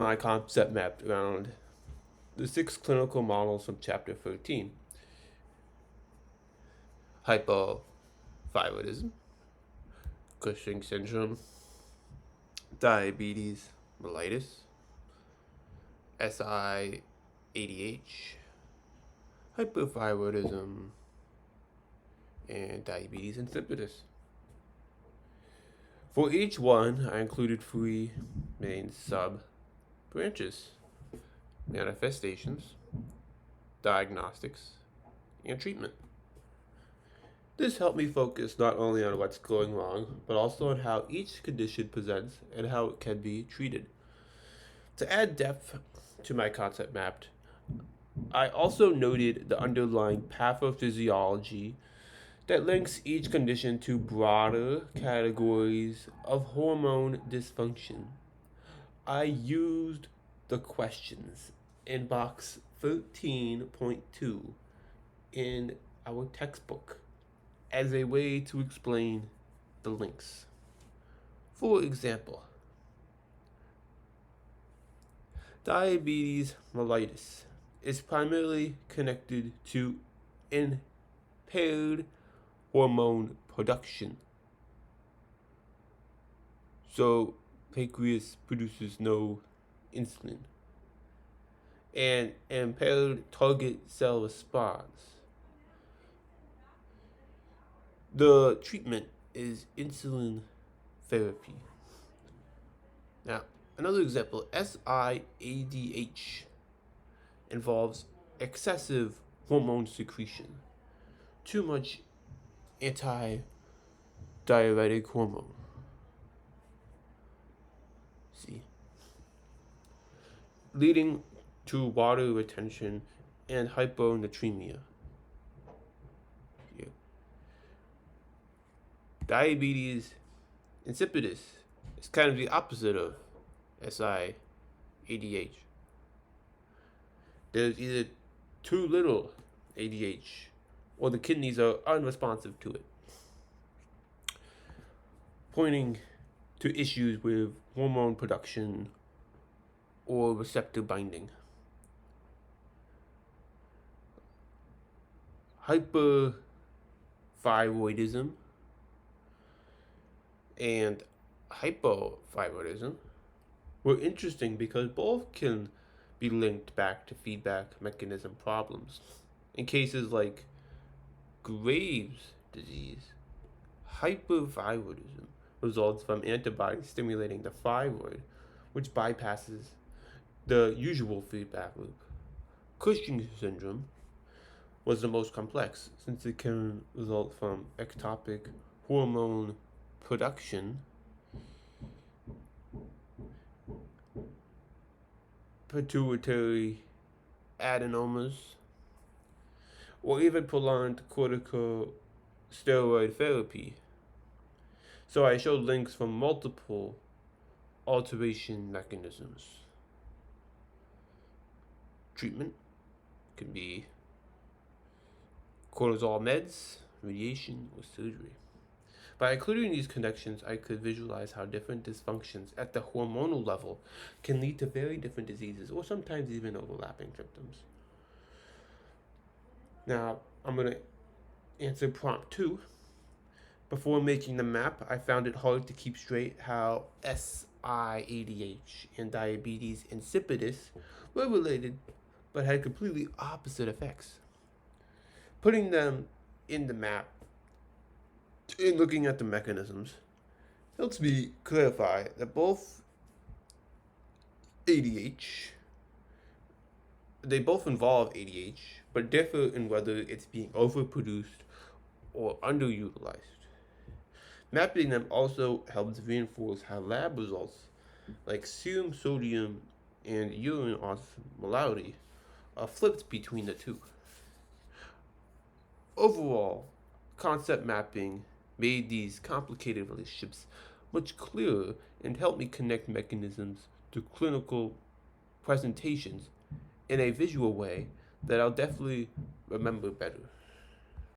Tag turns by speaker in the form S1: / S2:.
S1: My concept mapped around the 6 clinical models from chapter 13: hypothyroidism, Cushing syndrome, diabetes mellitus, SI-ADH, hypothyroidism, and diabetes insipidus. For each one, I included 3 main sub-branches: manifestations, diagnostics, and treatment. This helped me focus not only on what's going wrong, but also on how each condition presents and how it can be treated. To add depth to my concept mapped, I also noted the underlying pathophysiology that links each condition to broader categories of hormone dysfunction. I used the questions in box 13.2 in our textbook as a way to explain the links. For example, diabetes mellitus is primarily connected to impaired hormone production. So, pancreas produces no insulin, and impaired target cell response. The treatment is insulin therapy. Now, another example, SIADH involves excessive hormone secretion, too much anti-diuretic hormone. See, leading to water retention and hyponatremia. Here. Diabetes insipidus is kind of the opposite of SI-ADH. There's either too little ADH or the kidneys are unresponsive to it, pointing to issues with hormone production or receptor binding. Hyperthyroidism and hypothyroidism were interesting because both can be linked back to feedback mechanism problems. In cases like Graves' disease, hyperthyroidism results from antibodies stimulating the thyroid, which bypasses the usual feedback loop. Cushing syndrome was the most complex since it can result from ectopic hormone production, pituitary adenomas, or even prolonged corticosteroid therapy. So I showed links from multiple alteration mechanisms. Treatment can be cortisol meds, radiation, or surgery. By including these connections, I could visualize how different dysfunctions at the hormonal level can lead to very different diseases, or sometimes even overlapping symptoms. Now, I'm going to answer prompt 2. Before making the map, I found it hard to keep straight how SIADH and diabetes insipidus were related, but had completely opposite effects. Putting them in the map and looking at the mechanisms helps me clarify that both they both involve ADH, but differ in whether it's being overproduced or underutilized. Mapping them also helps reinforce how lab results like serum sodium and urine osmolality are flipped between the two. Overall, concept mapping made these complicated relationships much clearer and helped me connect mechanisms to clinical presentations in a visual way that I'll definitely remember better.